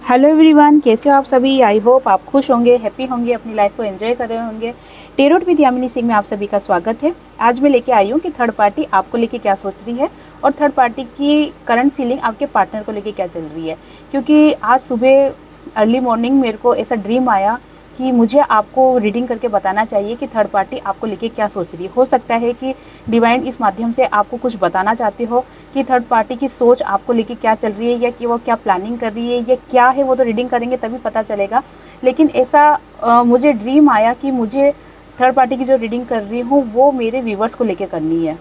Hello everyone, कैसे हो आप सभी। आई होप आप खुश होंगे, हैप्पी होंगे, अपनी लाइफ को एंजॉय कर रहे होंगे। टेरोट विद यामिनी सिंह में आप सभी का स्वागत है। आज मैं लेके आई हूँ कि थर्ड पार्टी आपको लेके क्या सोच रही है और थर्ड पार्टी की करंट फीलिंग आपके पार्टनर को लेके क्या चल रही है। क्योंकि आज सुबह अर्ली मॉर्निंग मेरे को ऐसा ड्रीम आया कि मुझे आपको रीडिंग करके बताना चाहिए कि थर्ड पार्टी आपको लेके क्या सोच रही है। हो सकता है कि डिवाइन इस माध्यम से आपको कुछ बताना चाहते हो कि थर्ड पार्टी की सोच आपको लेके क्या चल रही है या कि वो क्या प्लानिंग कर रही है या क्या है। वो तो रीडिंग करेंगे तभी पता चलेगा। लेकिन ऐसा मुझे ड्रीम आया कि मुझे थर्ड पार्टी की जो रीडिंग कर रही हूँ वो मेरे व्यूवर्स को लेके करनी है।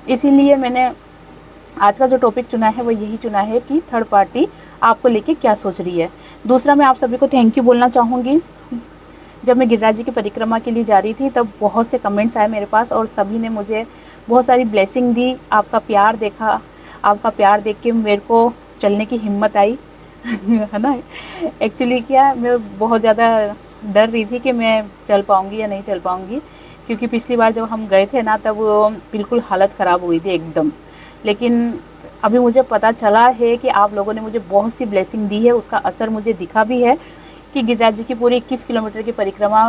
इसीलिए मैंने आज का जो टॉपिक चुना है वो यही चुना है कि थर्ड पार्टी आपको लेके क्या सोच रही है। दूसरा, मैं आप सभी को थैंक यू बोलना चाहूँगी। जब मैं गिरिराज जी की परिक्रमा के लिए जा रही थी तब बहुत से कमेंट्स आए मेरे पास और सभी ने मुझे बहुत सारी ब्लेसिंग दी। आपका प्यार देखा, आपका प्यार देख के मेरे को चलने की हिम्मत आई है ना। एक्चुअली क्या, मैं बहुत ज़्यादा डर रही थी कि मैं चल पाऊँगी या नहीं चल पाऊँगी, क्योंकि पिछली बार जब हम गए थे ना तब बिल्कुल हालत ख़राब हुई थी एकदम। लेकिन अभी मुझे पता चला है कि आप लोगों ने मुझे बहुत सी ब्लेसिंग दी है, उसका असर मुझे दिखा भी है कि गिरिराज जी की पूरी 21 किलोमीटर की परिक्रमा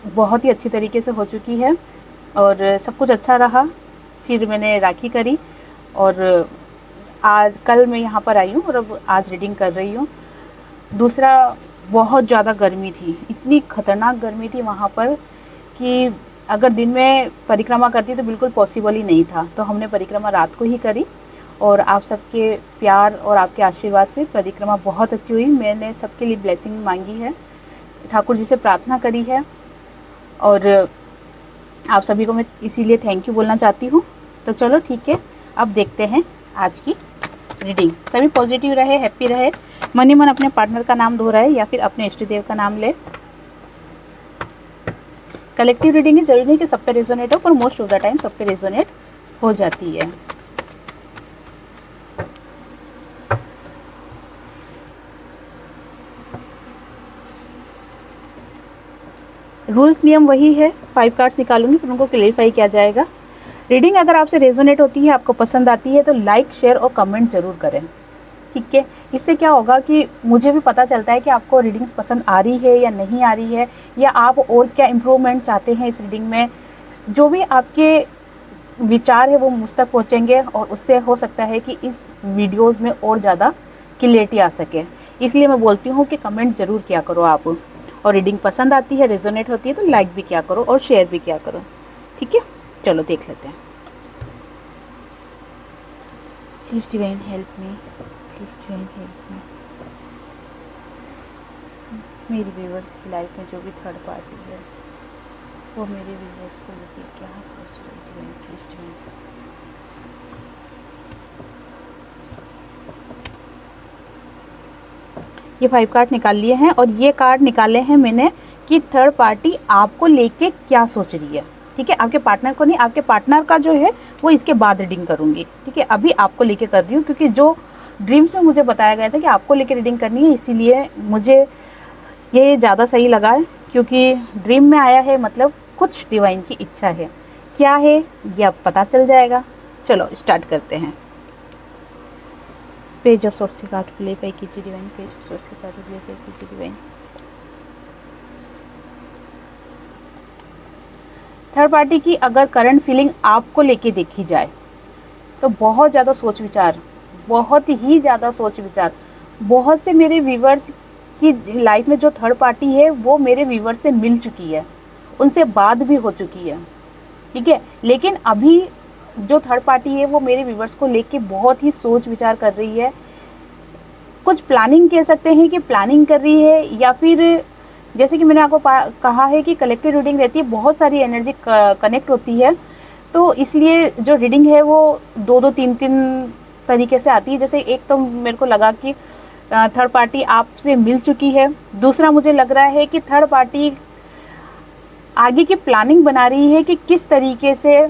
बहुत ही अच्छी तरीके से हो चुकी है और सब कुछ अच्छा रहा। फिर मैंने राखी करी और आज कल मैं यहाँ पर आई हूँ और अब आज रीडिंग कर रही हूँ। दूसरा, बहुत ज़्यादा गर्मी थी, इतनी खतरनाक गर्मी थी वहाँ पर कि अगर दिन में परिक्रमा करती तो बिल्कुल पॉसिबल ही नहीं था। तो हमने परिक्रमा रात को ही करी और आप सबके प्यार और आपके आशीर्वाद से परिक्रमा बहुत अच्छी हुई। मैंने सबके लिए ब्लेसिंग मांगी है, ठाकुर जी से प्रार्थना करी है और आप सभी को मैं इसीलिए थैंक यू बोलना चाहती हूँ। तो चलो ठीक है, अब देखते हैं आज की रीडिंग। सभी पॉजिटिव रहे, हैप्पी रहे, मन ही मन अपने पार्टनर का नाम दोहराए या फिर अपने इष्ट देव का नाम ले। कलेक्टिव रीडिंग है, जरूरी नहीं कि सब पे रेजोनेट हो, पर मोस्ट ऑफ द टाइम सब पे रेजोनेट हो जाती है। रूल्स नियम वही है, 5 कार्ड्स निकालूंगी फिर उनको क्लेरिफाई किया जाएगा। रीडिंग अगर आपसे रेजोनेट होती है, आपको पसंद आती है तो लाइक, शेयर और कमेंट ज़रूर करें, ठीक है। इससे क्या होगा कि मुझे भी पता चलता है कि आपको रीडिंग्स पसंद आ रही है या नहीं आ रही है, या आप और क्या इम्प्रूवमेंट चाहते हैं इस रीडिंग में। जो भी आपके विचार है वो मुझ तक पहुँचेंगे और उससे हो सकता है कि इस वीडियोज़ में और ज़्यादा क्लियरिटी आ सके। इसलिए मैं बोलती हूँ कि कमेंट ज़रूर किया करो आप, और रीडिंग पसंद आती है, रेजोनेट होती है तो लाइक भी किया करो और शेयर भी किया करो, ठीक है। चलो देख लेते हैं। Please divine help me, please divine help me. मेरी व्यूवर्स की लाइफ में जो भी थर्ड पार्टी है वो मेरे व्यूवर्स को लेकर क्या सोच रही है, डिवाइन प्लीज़ डिवाइन। ये 5 कार्ड निकाल लिए हैं और ये कार्ड निकाले हैं मैंने कि थर्ड पार्टी आपको लेके क्या सोच रही है, ठीक है। आपके पार्टनर को नहीं, आपके पार्टनर का जो है वो इसके बाद रीडिंग करूँगी, ठीक है। अभी आपको लेके कर रही हूँ क्योंकि जो ड्रीम्स में मुझे बताया गया था कि आपको लेके रीडिंग करनी है, इसीलिए मुझे ये ज़्यादा सही लगा है। क्योंकि ड्रीम में आया है मतलब कुछ डिवाइन की इच्छा है, क्या है ये अब पता चल जाएगा। चलो स्टार्ट करते हैं। पेज ऑफ सोर्स से कार्ड क्लेरिफाई कीजिए डिवाइन, पेज ऑफ सोर्स से कार्ड क्लेरिफाई कीजिए डिवाइन। थर्ड पार्टी की अगर करंट फीलिंग आपको लेके देखी जाए तो बहुत ज़्यादा सोच विचार, बहुत ही ज़्यादा सोच विचार। बहुत से मेरे व्यूवर्स की लाइफ में जो थर्ड पार्टी है वो मेरे व्यूवर्स से मिल चुकी है, उनसे बात भी हो चुकी है, ठीक है। लेकिन अभी जो थर्ड पार्टी है वो मेरे व्यूवर्स को लेके बहुत ही सोच विचार कर रही है। कुछ प्लानिंग कह सकते हैं कि प्लानिंग कर रही है, या फिर जैसे कि मैंने आपको कहा है कि कलेक्टिव रीडिंग रहती है, बहुत सारी एनर्जी कनेक्ट होती है। तो इसलिए जो रीडिंग है वो 2-2, 3-3 तरीके से आती है। जैसे एक तो मेरे को लगा कि थर्ड पार्टी आपसे मिल चुकी है। दूसरा, मुझे लग रहा है कि थर्ड पार्टी आगे की प्लानिंग बना रही है कि किस तरीके से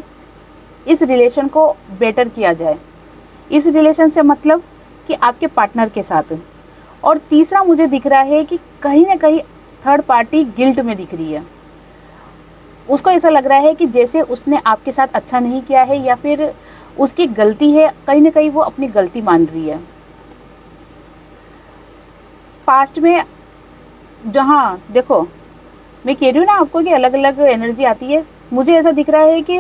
इस रिलेशन को बेटर किया जाए। इस रिलेशन से मतलब कि आपके पार्टनर के साथ। और तीसरा, मुझे दिख रहा है कि कहीं ना कहीं थर्ड पार्टी गिल्ट में दिख रही है। उसको ऐसा लग रहा है कि जैसे उसने आपके साथ अच्छा नहीं किया है या फिर उसकी गलती है, कहीं ना कहीं वो अपनी गलती मान रही है। पास्ट में जहाँ देखो, मैं कह रही हूँ ना आपको कि अलग अलग एनर्जी आती है। मुझे ऐसा दिख रहा है कि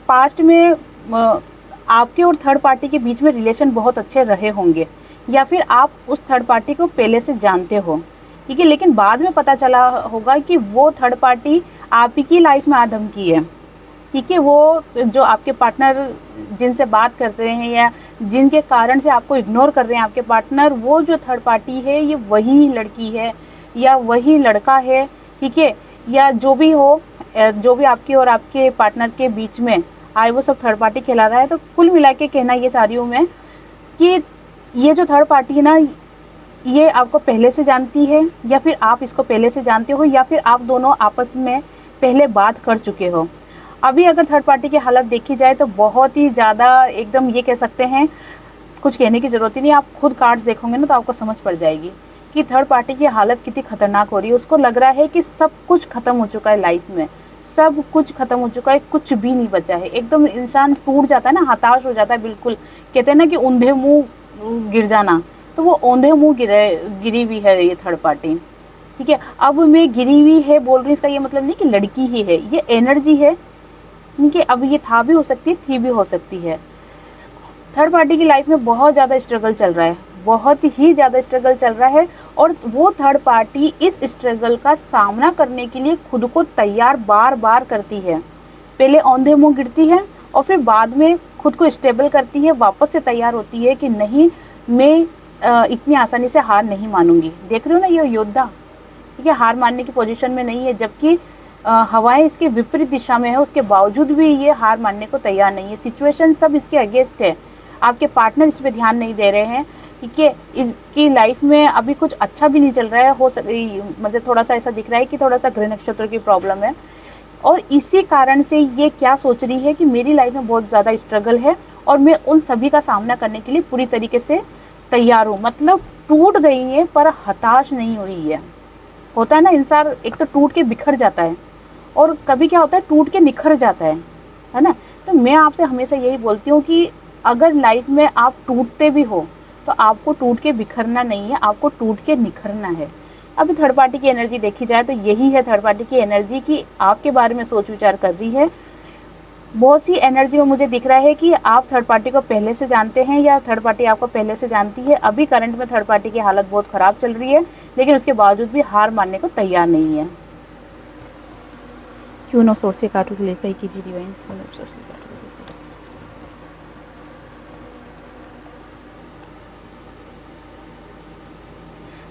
पास्ट में आपके और थर्ड पार्टी के बीच में रिलेशन बहुत अच्छे रहे होंगे, या फिर आप उस थर्ड पार्टी को पहले से जानते हो, ठीक है, लेकिन बाद में पता चला होगा कि वो थर्ड पार्टी आप ही की लाइफ में आधमकी है, ठीक है। वो जो आपके पार्टनर जिनसे बात करते हैं या जिनके कारण से आपको इग्नोर कर रहे हैं आपके पार्टनर, वो जो थर्ड पार्टी है ये वही लड़की है या वही लड़का है, ठीक है, या जो भी हो, जो भी आपके और आपके पार्टनर के बीच में आए वो सब थर्ड पार्टी कहलाता है। तो कुल मिला के कहना ये चाह रही हूँ मैं कि ये जो थर्ड पार्टी है ना, ये आपको पहले से जानती है, या फिर आप इसको पहले से जानते हो, या फिर आप दोनों आपस में पहले बात कर चुके हो। अभी अगर थर्ड पार्टी की हालत देखी जाए तो बहुत ही ज़्यादा, एकदम ये कह सकते हैं, कुछ कहने की ज़रूरत ही नहीं, आप खुद कार्ड्स देखोगे ना तो आपको समझ पड़ जाएगी कि थर्ड पार्टी की हालत कितनी खतरनाक हो रही है। उसको लग रहा है कि सब कुछ ख़त्म हो चुका है लाइफ में, सब कुछ ख़त्म हो चुका है, कुछ भी नहीं बचा है। एकदम इंसान टूट जाता है ना, हताश हो जाता है बिल्कुल। कहते हैं ना कि औंधे मुँह गिर जाना, तो वो औंधे मुँह गिरी हुई है ये थर्ड पार्टी, ठीक है। अब मैं गिरी हुई है बोल रही हूँ, इसका ये मतलब नहीं कि लड़की ही है, ये एनर्जी है, ठीक है। अब ये था भी हो सकती है, थी भी हो सकती है। थर्ड पार्टी की लाइफ में बहुत ज़्यादा स्ट्रगल चल रहा है, बहुत ही ज़्यादा स्ट्रगल चल रहा है, और वो थर्ड पार्टी इस स्ट्रगल का सामना करने के लिए खुद को तैयार बार बार करती है। पहले औंधे मुँह गिरती है और फिर बाद में खुद को स्टेबल करती है, वापस से तैयार होती है कि नहीं, मैं इतनी आसानी से हार नहीं मानूंगी। देख रहे हो ना, ये योद्धा, ठीक है, हार मानने की पोजीशन में नहीं है, जबकि हवाएं इसके विपरीत दिशा में है, उसके बावजूद भी ये हार मानने को तैयार नहीं है। सिचुएशन सब इसके अगेंस्ट है, आपके पार्टनर इस पे ध्यान नहीं दे रहे हैं, ठीक है। इसकी लाइफ में अभी कुछ अच्छा भी नहीं चल रहा है, मुझे थोड़ा सा ऐसा दिख रहा है कि थोड़ा सा गृह नक्षत्र की प्रॉब्लम है, और इसी कारण से ये क्या सोच रही है कि मेरी लाइफ में बहुत ज़्यादा स्ट्रगल है और मैं उन सभी का सामना करने के लिए पूरी तरीके से तैयार हूँ। मतलब टूट गई है पर हताश नहीं हुई है। होता है ना, इंसान एक तो टूट के बिखर जाता है और कभी क्या होता है, टूट के निखर जाता है ना। तो मैं आपसे हमेशा यही बोलती हूँ कि अगर लाइफ में आप टूटते भी हो तो आपको टूट के बिखरना नहीं है, आपको टूट के निखरना है। अभी थर्ड पार्टी की एनर्जी देखी जाए तो यही है थर्ड पार्टी की एनर्जी की आपके बारे में सोच विचार कर रही है। बहुत सी एनर्जी में मुझे दिख रहा है कि आप थर्ड पार्टी को पहले से जानते हैं या थर्ड पार्टी आपको पहले से जानती है। अभी करंट में थर्ड पार्टी की हालत बहुत ख़राब चल रही है, लेकिन उसके बावजूद भी हार मानने को तैयार नहीं है। क्यों नो सोर्स से काटू क्लियर कीजिए डिवाइन सोर्स से काटू।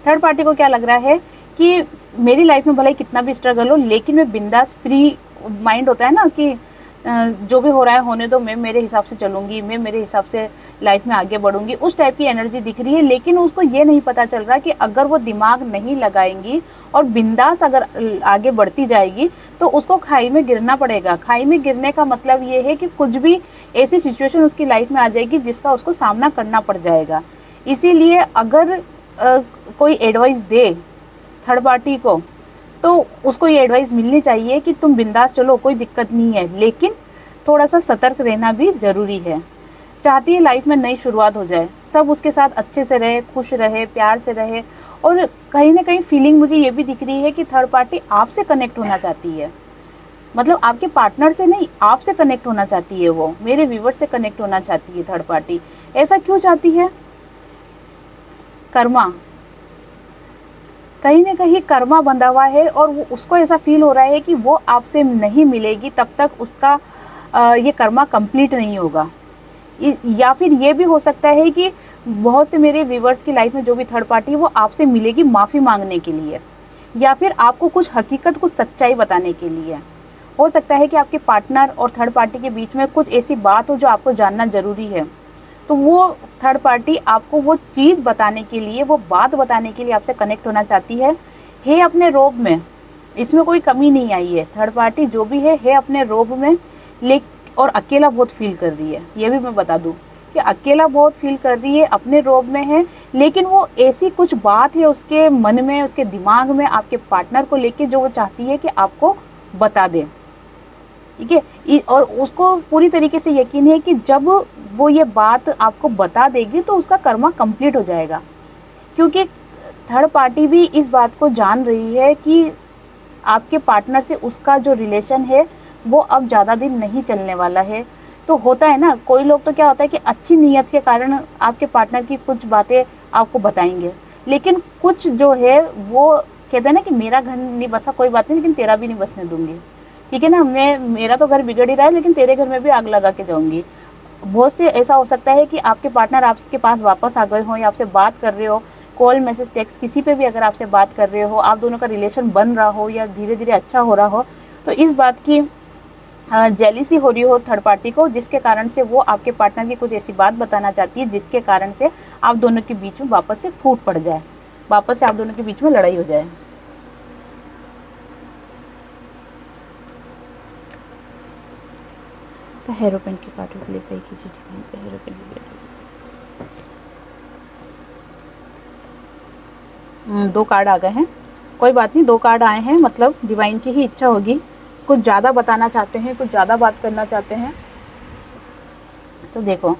थर्ड पार्टी को क्या लग रहा है कि मेरी लाइफ में भले ही कितना भी स्ट्रगल हो, लेकिन मैं बिंदास फ्री माइंड होता है ना कि जो भी हो रहा है होने दो, मैं मेरे हिसाब से चलूँगी, मैं मेरे हिसाब से लाइफ में आगे बढ़ूँगी, उस टाइप की एनर्जी दिख रही है। लेकिन उसको ये नहीं पता चल रहा कि अगर वो दिमाग नहीं लगाएंगी और बिंदास अगर आगे बढ़ती जाएगी तो उसको खाई में गिरना पड़ेगा। खाई में गिरने का मतलब ये है कि कुछ भी ऐसी सिचुएशन उसकी लाइफ में आ जाएगी जिसका उसको सामना करना पड़ जाएगा। इसीलिए अगर कोई एडवाइस दे थर्ड पार्टी को तो उसको ये एडवाइस मिलनी चाहिए कि तुम बिंदास चलो, कोई दिक्कत नहीं है, लेकिन थोड़ा सा सतर्क रहना भी ज़रूरी है। चाहती है लाइफ में नई शुरुआत हो जाए, सब उसके साथ अच्छे से रहे, खुश रहे, प्यार से रहे। और कहीं ना कहीं फीलिंग मुझे ये भी दिख रही है कि थर्ड पार्टी आपसे कनेक्ट होना चाहती है, मतलब आपके पार्टनर से नहीं, आपसे कनेक्ट होना चाहती है। वो मेरे व्यूवर से कनेक्ट होना चाहती है थर्ड पार्टी। ऐसा क्यों चाहती है? कर्मा, कहीं ना कहीं कर्मा बंधा हुआ है और वो उसको ऐसा फील हो रहा है कि वो आपसे नहीं मिलेगी तब तक उसका ये कर्मा कंप्लीट नहीं होगा। या फिर ये भी हो सकता है कि बहुत से मेरे व्यूवर्स की लाइफ में जो भी थर्ड पार्टी है वो आपसे मिलेगी माफ़ी मांगने के लिए, या फिर आपको कुछ हकीकत, कुछ सच्चाई बताने के लिए। हो सकता है कि आपके पार्टनर और थर्ड पार्टी के बीच में कुछ ऐसी बात हो जो आपको जानना ज़रूरी है, तो वो थर्ड पार्टी आपको वो चीज़ बताने के लिए, वो बात बताने के लिए आपसे कनेक्ट होना चाहती है अपने रोब में। इसमें कोई कमी नहीं आई है। थर्ड पार्टी जो भी है अपने रोब में, और अकेला बहुत फील कर रही है। ये भी मैं बता दूं कि अकेला बहुत फील कर रही है, अपने रोब में है, लेकिन वो ऐसी कुछ बात है उसके मन में, उसके दिमाग में आपके पार्टनर को लेके जो वो चाहती है कि आपको बता दे, ठीक है। और उसको पूरी तरीके से यकीन है कि जब वो ये बात आपको बता देगी तो उसका कर्मा कंप्लीट हो जाएगा, क्योंकि थर्ड पार्टी भी इस बात को जान रही है कि आपके पार्टनर से उसका जो रिलेशन है वो अब ज़्यादा दिन नहीं चलने वाला है। तो होता है ना, कोई लोग तो क्या होता है कि अच्छी नीयत के कारण आपके पार्टनर की कुछ बातें आपको बताएंगे, लेकिन कुछ जो है वो कहते हैं ना कि मेरा घर नहीं बसा कोई बात नहीं, लेकिन तेरा भी नहीं बसने दूंगी, ठीक है ना, मेरा तो घर बिगड़ ही रहा है लेकिन तेरे घर में भी आग लगा के जाऊंगी। बहुत से ऐसा हो सकता है कि आपके पार्टनर आपके पास वापस आ गए हो या आपसे बात कर रहे हो, कॉल मैसेज टेक्स्ट किसी पे भी अगर आपसे बात कर रहे हो, आप दोनों का रिलेशन बन रहा हो या धीरे धीरे अच्छा हो रहा हो, तो इस बात की जेलिसी हो रही हो थर्ड पार्टी को, जिसके कारण से वो आपके पार्टनर की कुछ ऐसी बात बताना चाहती है जिसके कारण से आप दोनों के बीच में वापस से फूट पड़ जाए, वापस से आप दोनों के बीच में लड़ाई हो जाए। हेरोपेन की कार्ड के लिए पे कीजिए, हेरोपेन दो कार्ड आ गए हैं, कोई बात नहीं, दो कार्ड आए हैं, मतलब डिवाइन की ही इच्छा होगी, कुछ ज़्यादा बताना चाहते हैं, कुछ ज़्यादा बात करना चाहते हैं। तो देखो,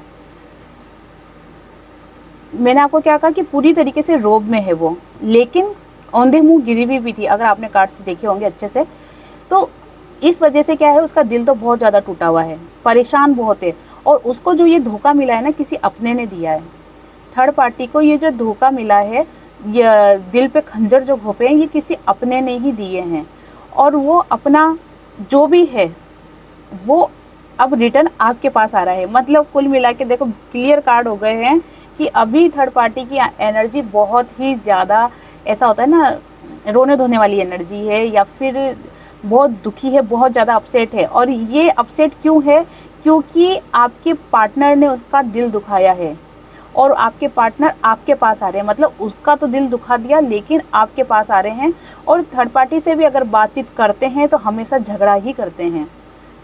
मैंने आपको क्या कहा कि पूरी तरीके से रोब में है वो, लेकिन औंधे मुंह गिरी हुई भी थी, अगर आपने कार्ड से देखे होंगे अच्छे से। तो इस वजह से क्या है, उसका दिल तो बहुत ज़्यादा टूटा हुआ है, परेशान बहुत है, और उसको जो ये धोखा मिला है ना, किसी अपने ने दिया है। थर्ड पार्टी को ये जो धोखा मिला है, ये दिल पे खंजर जो घोंपे हैं, ये किसी अपने ने ही दिए हैं, और वो अपना जो भी है वो अब रिटर्न आपके पास आ रहा है। मतलब कुल मिला के देखो, क्लियर कार्ड हो गए हैं कि अभी थर्ड पार्टी की एनर्जी बहुत ही ज़्यादा, ऐसा होता है ना, रोने धोने वाली एनर्जी है, या फिर बहुत दुखी है, बहुत ज़्यादा अपसेट है। और ये अपसेट क्यों है? क्योंकि आपके पार्टनर ने उसका दिल दुखाया है, और आपके पार्टनर आपके पास आ रहे हैं, मतलब उसका तो दिल दुखा दिया लेकिन आपके पास आ रहे हैं। और थर्ड पार्टी से भी अगर बातचीत करते हैं तो हमेशा झगड़ा ही करते हैं।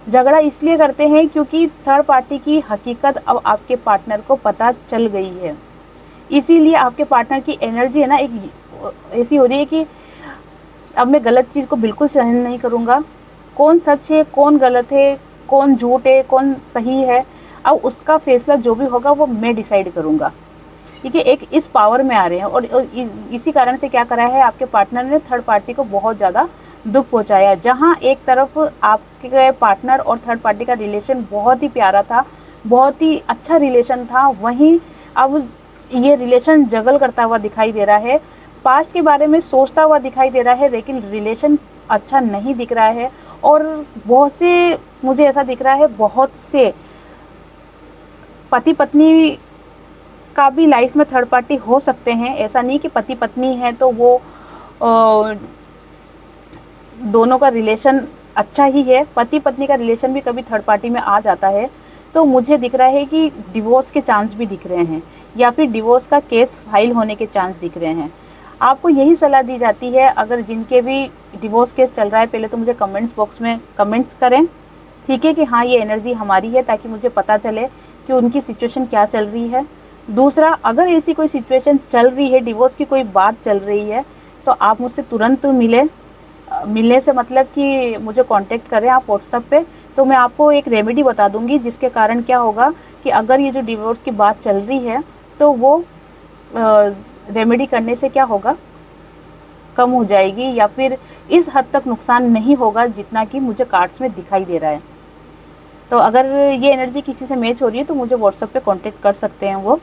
झगड़ा इसलिए करते हैं क्योंकि थर्ड पार्टी की हकीकत अब आपके पार्टनर को पता चल गई है, इसीलिए आपके पार्टनर की एनर्जी है ना, एक ऐसी हो रही है कि अब मैं गलत चीज़ को बिल्कुल सहन नहीं करूँगा, कौन सच है कौन गलत है, कौन झूठ है कौन सही है, अब उसका फैसला जो भी होगा वो मैं डिसाइड करूँगा, ठीक है। एक इस पावर में आ रहे हैं, और इसी कारण से क्या करा है, आपके पार्टनर ने थर्ड पार्टी को बहुत ज़्यादा दुख पहुंचाया। जहां एक तरफ आपके पार्टनर और थर्ड पार्टी का रिलेशन बहुत ही प्यारा था, बहुत ही अच्छा रिलेशन था, वहीं अब ये रिलेशन जगल करता हुआ दिखाई दे रहा है, पास्ट के बारे में सोचता हुआ दिखाई दे रहा है, लेकिन रिलेशन अच्छा नहीं दिख रहा है। और बहुत से, मुझे ऐसा दिख रहा है, बहुत से पति पत्नी का भी लाइफ में थर्ड पार्टी हो सकते हैं। ऐसा नहीं कि पति पत्नी है तो वो दोनों का रिलेशन अच्छा ही है, पति पत्नी का रिलेशन भी कभी थर्ड पार्टी में आ जाता है। तो मुझे दिख रहा है कि डिवोर्स के चांस भी दिख रहे हैं, या फिर डिवोर्स का केस फाइल होने के चांस दिख रहे हैं। आपको यही सलाह दी जाती है, अगर जिनके भी डिवोर्स केस चल रहा है, पहले तो मुझे कमेंट्स बॉक्स में कमेंट्स करें, ठीक है, कि हाँ ये एनर्जी हमारी है, ताकि मुझे पता चले कि उनकी सिचुएशन क्या चल रही है। दूसरा, अगर ऐसी कोई सिचुएशन चल रही है, डिवोर्स की कोई बात चल रही है, तो आप मुझसे तुरंत मिलने से मतलब कि मुझे कांटेक्ट करें आप व्हाट्सएप पे, तो मैं आपको एक रेमेडी बता दूंगी, जिसके कारण क्या होगा कि अगर ये जो डिवोर्स की बात चल रही है तो वो रेमेडी करने से क्या होगा, कम हो जाएगी, या फिर इस हद तक नुकसान नहीं होगा जितना कि मुझे कार्ड्स में दिखाई दे रहा है। तो अगर ये एनर्जी किसी से मैच हो रही है तो मुझे व्हाट्सएप पे कांटेक्ट कर सकते हैं वो,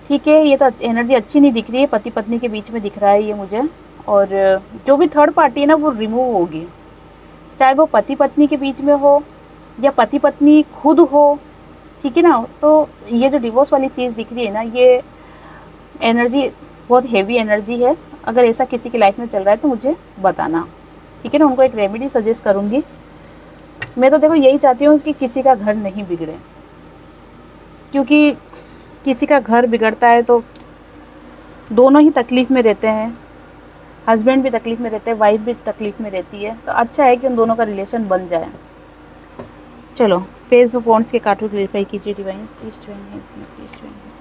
ठीक है। ये तो एनर्जी अच्छी नहीं दिख रही है, पति पत्नी के बीच में दिख रहा है ये मुझे, और जो भी थर्ड पार्टी है ना वो रिमूव होगी, चाहे वो पति पत्नी के बीच में हो या पति पत्नी खुद हो, ठीक है ना। तो ये जो डिवोर्स वाली चीज़ दिख रही है ना, ये एनर्जी बहुत हेवी एनर्जी है। अगर ऐसा किसी की लाइफ में चल रहा है तो मुझे बताना, ठीक है ना। उनको एक रेमेडी सजेस्ट करूँगी। मैं तो देखो यही चाहती हूँ कि किसी का घर नहीं बिगड़े, क्योंकि किसी का घर बिगड़ता है तो दोनों ही तकलीफ़ में रहते हैं, हस्बैंड भी तकलीफ़ में रहते हैं, वाइफ भी तकलीफ़ में रहती है। तो अच्छा है कि उन दोनों का रिलेशन बन जाए। चलो, पेज ऑफ वॉन्ड्स के कार्ड क्लेरिफाई कीजिए डिवाइन, प्लीज डिवाइन है, प्लीज डिवाइन है।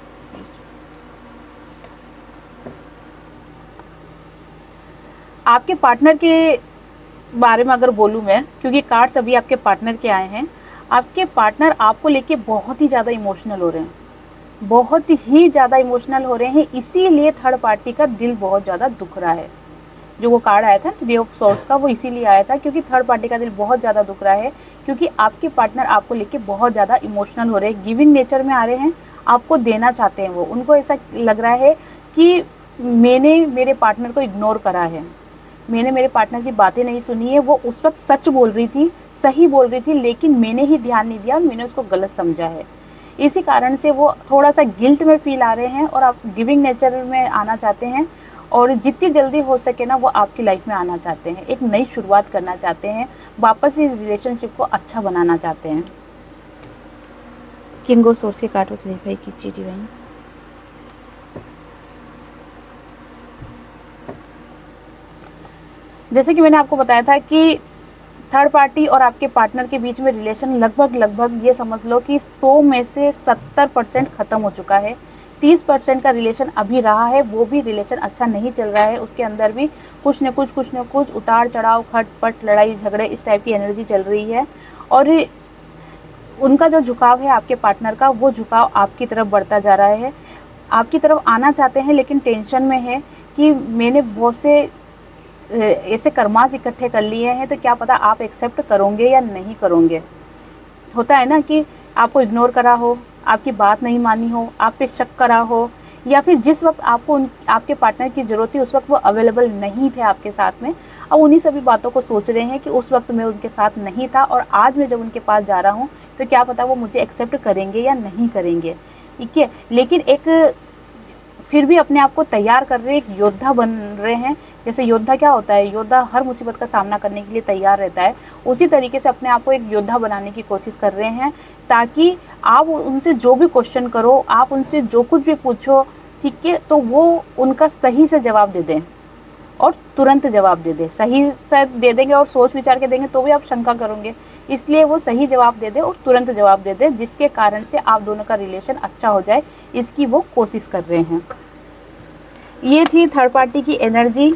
आपके पार्टनर के बारे में अगर बोलूँ मैं, क्योंकि कार्ड्स अभी आपके पार्टनर के आए हैं, आपके पार्टनर आपको लेके बहुत ही ज़्यादा इमोशनल हो रहे हैं, बहुत ही ज़्यादा इमोशनल हो रहे हैं, इसीलिए थर्ड पार्टी का दिल बहुत ज़्यादा दुख रहा है। जो वो कार्ड आया था थ्री ऑफ सोर्ड्स का, वो इसीलिए आया था क्योंकि थर्ड पार्टी का दिल बहुत ज़्यादा दुख रहा है, क्योंकि आपके पार्टनर आपको लेके बहुत ज़्यादा इमोशनल हो रहे हैं, गिविंग नेचर में आ रहे हैं, आपको देना चाहते हैं। वो उनको ऐसा लग रहा है कि मैंने मेरे पार्टनर को इग्नोर करा है, मैंने मेरे पार्टनर की बातें नहीं सुनी है, वो उस वक्त सच बोल रही थी, सही बोल रही थी, लेकिन मैंने ही ध्यान नहीं दिया और मैंने उसको गलत समझा है। इसी कारण से वो थोड़ा सा गिल्ट में फील आ रहे हैं और आप गिविंग नेचर में आना चाहते हैं, और जितनी जल्दी हो सके ना वो आपकी लाइफ में आना चाहते हैं, एक नई शुरुआत करना चाहते हैं, वापस इस रिलेशनशिप को अच्छा बनाना चाहते हैं। किंग और सोर्स के कार्ड को क्लैरिफाई कीजिए डिवाइन। जैसे कि मैंने आपको बताया था कि थर्ड पार्टी और आपके पार्टनर के बीच में रिलेशन लगभग ये समझ लो कि 100 में से 70% ख़त्म हो चुका है। 30% का रिलेशन अभी रहा है, वो भी रिलेशन अच्छा नहीं चल रहा है, उसके अंदर भी कुछ न कुछ उतार चढ़ाव, खटपट, लड़ाई झगड़े, इस टाइप की एनर्जी चल रही है। और उनका जो झुकाव है आपके पार्टनर का, वो झुकाव आपकी तरफ बढ़ता जा रहा है, आपकी तरफ आना चाहते हैं, लेकिन टेंशन में है कि मैंने बहुत से ऐसे कर्मास इकट्ठे कर लिए हैं, तो क्या पता आप एक्सेप्ट करोगे या नहीं करोगे। होता है ना कि आपको इग्नोर करा हो, आपकी बात नहीं मानी हो, आप पे शक करा हो, या फिर जिस वक्त आपको आपके पार्टनर की ज़रूरत थी उस वक्त वो अवेलेबल नहीं थे आपके साथ में। अब उन्हीं सभी बातों को सोच रहे हैं कि उस वक्त मैं उनके साथ नहीं था और आज मैं जब उनके पास जा रहा हूँ तो क्या पता वो मुझे एक्सेप्ट करेंगे या नहीं करेंगे। ठीक है, लेकिन एक फिर भी अपने आप को तैयार कर रहे, एक योद्धा बन रहे हैं। जैसे योद्धा क्या होता है, योद्धा हर मुसीबत का सामना करने के लिए तैयार रहता है, उसी तरीके से अपने आप को एक योद्धा बनाने की कोशिश कर रहे हैं, ताकि आप उनसे जो भी क्वेश्चन करो, आप उनसे जो कुछ भी पूछो, ठीक है, तो वो उनका सही से जवाब दे दें और तुरंत जवाब दे दें। सही से दे देंगे और सोच विचार के देंगे तो भी आप शंका करोगे, इसलिए वो सही जवाब दे दे और तुरंत जवाब दे दे, जिसके कारण से आप दोनों का रिलेशन अच्छा हो जाए, इसकी वो कोशिश कर रहे हैं। ये थी थर्ड पार्टी की एनर्जी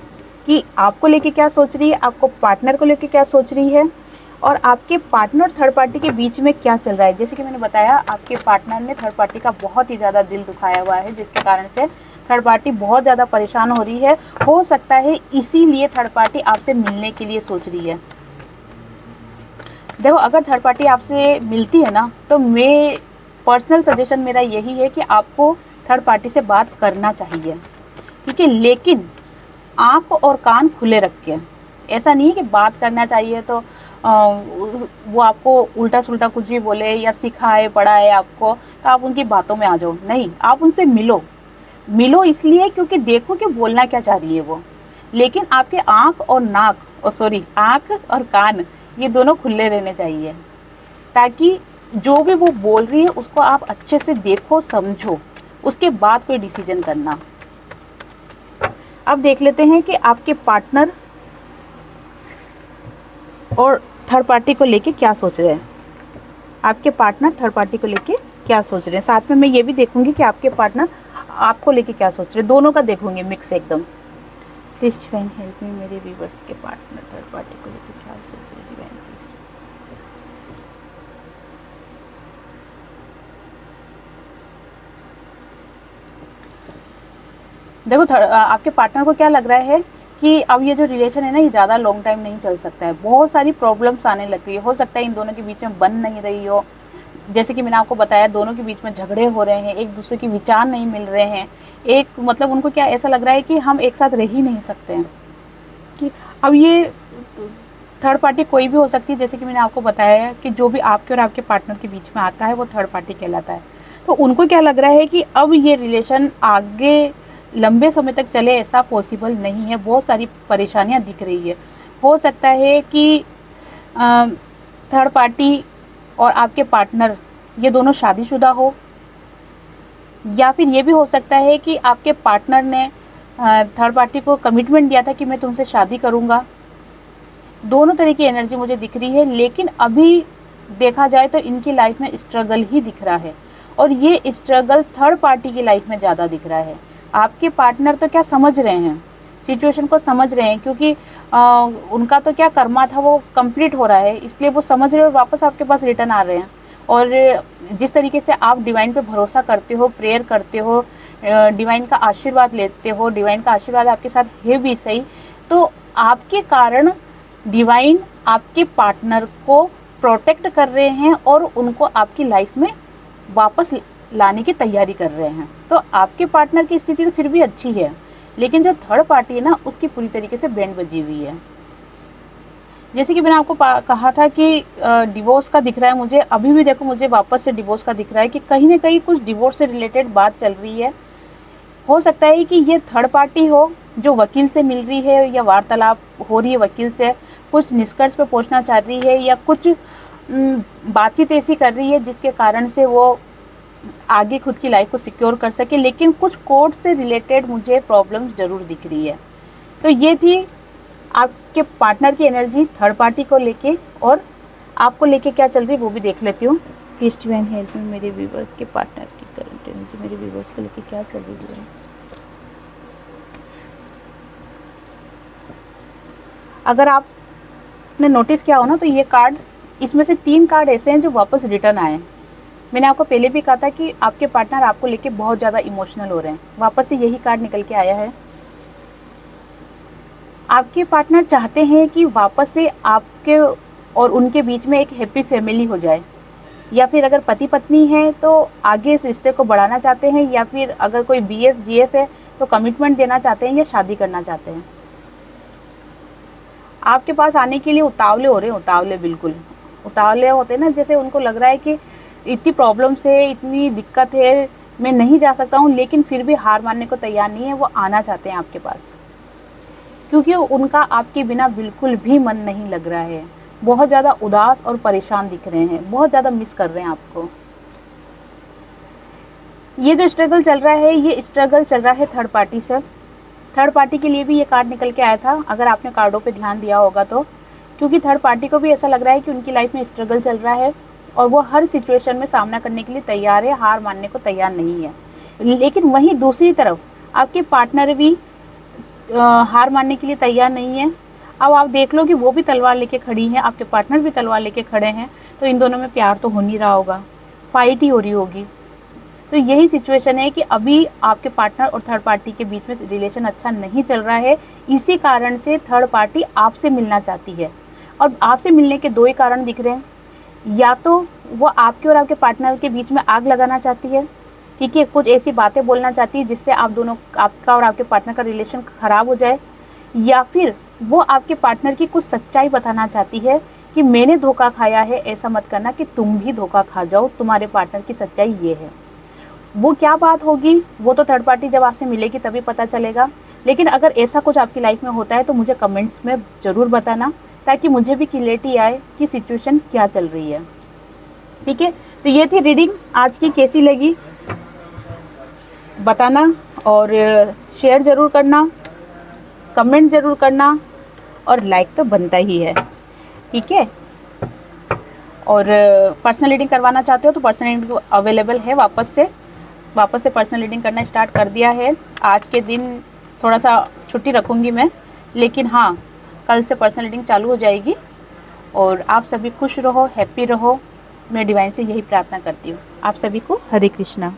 कि आपको लेके क्या सोच रही है, आपको पार्टनर को लेके क्या सोच रही है, और आपके पार्टनर थर्ड पार्टी के बीच में क्या चल रहा है। जैसे कि मैंने बताया, आपके पार्टनर ने थर्ड पार्टी का बहुत ही ज़्यादा दिल दुखाया हुआ है, जिसके कारण से थर्ड पार्टी बहुत ज़्यादा परेशान हो रही है। हो सकता है इसीलिए थर्ड पार्टी आपसे मिलने के लिए सोच रही है। देखो, अगर थर्ड पार्टी आपसे मिलती है ना, तो मैं पर्सनल सजेशन मेरा यही है कि आपको थर्ड पार्टी से बात करना चाहिए, ठीक है, लेकिन आँख और कान खुले रख के। ऐसा नहीं है कि बात करना चाहिए तो वो आपको उल्टा सुल्टा कुछ भी बोले या सिखाए पढ़ाए आपको, तो आप उनकी बातों में आ जाओ। नहीं, आप उनसे मिलो इसलिए क्योंकि देखो कि बोलना क्या चाह रही है वो, लेकिन आपके आँख और कान ये दोनों खुले रहने चाहिए, ताकि जो भी वो बोल रही है उसको आप अच्छे से देखो, समझो, उसके बाद कोई डिसीजन करना। अब देख लेते हैं कि आपके पार्टनर और थर्ड पार्टी को लेके क्या सोच रहे हैं। आपके पार्टनर थर्ड पार्टी को लेके क्या सोच रहे हैं, साथ में मैं ये भी देखूंगी कि आपके पार्टनर आपको लेके क्या सोच रहे हैं, दोनों का देखूंगी मिक्स एकदम। प्लीज डिवाइन हेल्प मी, मेरे व्यूअर्स के पार्टनर थर्ड पार्टी को लेके क्या सोच रहे हैं, डिवाइन प्लीज। देखो, आपके पार्टनर को क्या लग रहा है कि अब ये जो रिलेशन है ना, ये ज़्यादा लॉन्ग टाइम नहीं चल सकता है, बहुत सारी प्रॉब्लम्स आने लग गई है। हो सकता है इन दोनों के बीच में बन नहीं रही हो, जैसे कि मैंने आपको बताया, दोनों के बीच में झगड़े हो रहे हैं, एक दूसरे के विचार नहीं मिल रहे हैं, एक मतलब उनको क्या ऐसा लग रहा है कि हम एक साथ रह ही नहीं सकते हैं। कि अब ये थर्ड पार्टी कोई भी हो सकती है, जैसे कि मैंने आपको बताया कि जो भी आपके और आपके पार्टनर के बीच में आता है वो थर्ड पार्टी कहलाता है। तो उनको क्या लग रहा है कि अब ये रिलेशन आगे लंबे समय तक चले, ऐसा पॉसिबल नहीं है, बहुत सारी परेशानियां दिख रही है। हो सकता है कि थर्ड पार्टी और आपके पार्टनर ये दोनों शादीशुदा हो, या फिर ये भी हो सकता है कि आपके पार्टनर ने थर्ड पार्टी को कमिटमेंट दिया था कि मैं तुमसे शादी करूँगा। दोनों तरह की एनर्जी मुझे दिख रही है, लेकिन अभी देखा जाए तो इनकी लाइफ में स्ट्रगल ही दिख रहा है, और ये स्ट्रगल थर्ड पार्टी की लाइफ में ज़्यादा दिख रहा है। आपके पार्टनर तो क्या समझ रहे हैं, सिचुएशन को समझ रहे हैं, क्योंकि उनका तो क्या कर्मा था वो कंप्लीट हो रहा है, इसलिए वो समझ रहे हैं और वापस आपके पास रिटर्न आ रहे हैं। और जिस तरीके से आप डिवाइन पे भरोसा करते हो, प्रेयर करते हो, डिवाइन का आशीर्वाद लेते हो, डिवाइन का आशीर्वाद आपके साथ है भी सही, तो आपके कारण डिवाइन आपके पार्टनर को प्रोटेक्ट कर रहे हैं और उनको आपकी लाइफ में वापस लाने की तैयारी कर रहे हैं। तो आपके पार्टनर की स्थिति तो फिर भी अच्छी है, लेकिन जो थर्ड पार्टी है ना, उसकी पूरी तरीके से बैंड बजी हुई है। जैसे कि मैंने आपको कहा था कि डिवोर्स का दिख रहा है मुझे, अभी भी देखो मुझे वापस से डिवोर्स का दिख रहा है कि कहीं ना कहीं कुछ डिवोर्स से रिलेटेड बात चल रही है। हो सकता है कि ये थर्ड पार्टी हो जो वकील से मिल रही है या वार्तालाप हो रही है वकील से, कुछ निष्कर्ष पे पहुंचना चाह रही है या कुछ बातचीत ऐसी कर रही है जिसके कारण से वो आगे खुद की लाइफ को सिक्योर कर सके, लेकिन कुछ कोर्ट से रिलेटेड मुझे प्रॉब्लम ज़रूर दिख रही है। तो ये थी आपके पार्टनर की एनर्जी थर्ड पार्टी को लेके, और आपको लेके क्या चल रही है वो भी देख लेती हूँ। प्लीज डिवाइन हेल्प मी, मेरे व्यूअर्स के पार्टनर की करंट एनर्जी मेरे व्यूअर्स को लेके क्या चल रही है। अगर आपने नोटिस किया हो ना, तो ये कार्ड, इसमें से 3 कार्ड ऐसे हैं जो वापस रिटर्न आए। मैंने आपको पहले भी कहा था कि आपके पार्टनर आपको लेके बहुत ज़्यादा इमोशनल हो रहे हैं, वापस से यही कार्ड निकल के आया है। आपके पार्टनर चाहते हैं कि वापस से आपके और उनके बीच में एक हैप्पी फैमिली हो जाए, या फिर अगर पति पत्नी है तो आगे इस रिश्ते को बढ़ाना चाहते हैं, या फिर अगर कोई BF GF है तो कमिटमेंट देना चाहते हैं या शादी करना चाहते हैं। आपके पास आने के लिए उतावले हो रहे हैं, उतावले, बिल्कुल उतावले होते हैं ना, जैसे उनको लग रहा है कि इतनी प्रॉब्लम्स है, इतनी दिक्कत है, मैं नहीं जा सकता हूँ, लेकिन फिर भी हार मानने को तैयार नहीं है। वो आना चाहते हैं आपके पास, क्योंकि उनका आपके बिना बिल्कुल भी मन नहीं लग रहा है। बहुत ज़्यादा उदास और परेशान दिख रहे हैं, बहुत ज़्यादा मिस कर रहे हैं आपको। ये जो स्ट्रगल चल रहा है, ये स्ट्रगल चल रहा है थर्ड पार्टी से। थर्ड पार्टी के लिए भी ये कार्ड निकल के आया था, अगर आपने कार्डों पे ध्यान दिया होगा तो, क्योंकि थर्ड पार्टी को भी ऐसा लग रहा है कि उनकी लाइफ में स्ट्रगल चल रहा है और वो हर सिचुएशन में सामना करने के लिए तैयार है, हार मानने को तैयार नहीं है। लेकिन वहीं दूसरी तरफ आपके पार्टनर भी हार मानने के लिए तैयार नहीं है। अब आप देख लो कि वो भी तलवार लेके खड़ी हैं, आपके पार्टनर भी तलवार लेके खड़े हैं, तो इन दोनों में प्यार तो हो नहीं रहा होगा, फाइट ही हो रही होगी। तो यही सिचुएशन है कि अभी आपके पार्टनर और थर्ड पार्टी के बीच में रिलेशन अच्छा नहीं चल रहा है। इसी कारण से थर्ड पार्टी आपसे मिलना चाहती है, और आपसे मिलने के 2 ही कारण दिख रहे हैं। या तो वो आपके और आपके पार्टनर के बीच में आग लगाना चाहती है, ठीक है, कुछ ऐसी बातें बोलना चाहती है जिससे आप दोनों, आपका और आपके पार्टनर का रिलेशन ख़राब हो जाए, या फिर वो आपके पार्टनर की कुछ सच्चाई बताना चाहती है कि मैंने धोखा खाया है, ऐसा मत करना कि तुम भी धोखा खा जाओ, तुम्हारे पार्टनर की सच्चाई ये है। वो क्या बात होगी वो तो थर्ड पार्टी जब आपसे मिलेगी तभी पता चलेगा। लेकिन अगर ऐसा कुछ आपकी लाइफ में होता है तो मुझे कमेंट्स में ज़रूर बताना, ताकि मुझे भी क्लियरिटी आए कि सिचुएशन क्या चल रही है। ठीक है, तो ये थी रीडिंग आज की, कैसी लगी बताना, और शेयर ज़रूर करना, कमेंट ज़रूर करना, और लाइक तो बनता ही है। ठीक है, और पर्सनल रीडिंग करवाना चाहते हो तो पर्सनल रीडिंग अवेलेबल है, वापस से पर्सनल रीडिंग करना स्टार्ट कर दिया है। आज के दिन थोड़ा सा छुट्टी रखूँगी मैं, लेकिन हाँ कल से पर्सनल रीडिंग चालू हो जाएगी। और आप सभी खुश रहो, हैप्पी रहो, मैं डिवाइन से यही प्रार्थना करती हूँ। आप सभी को हरे कृष्णा।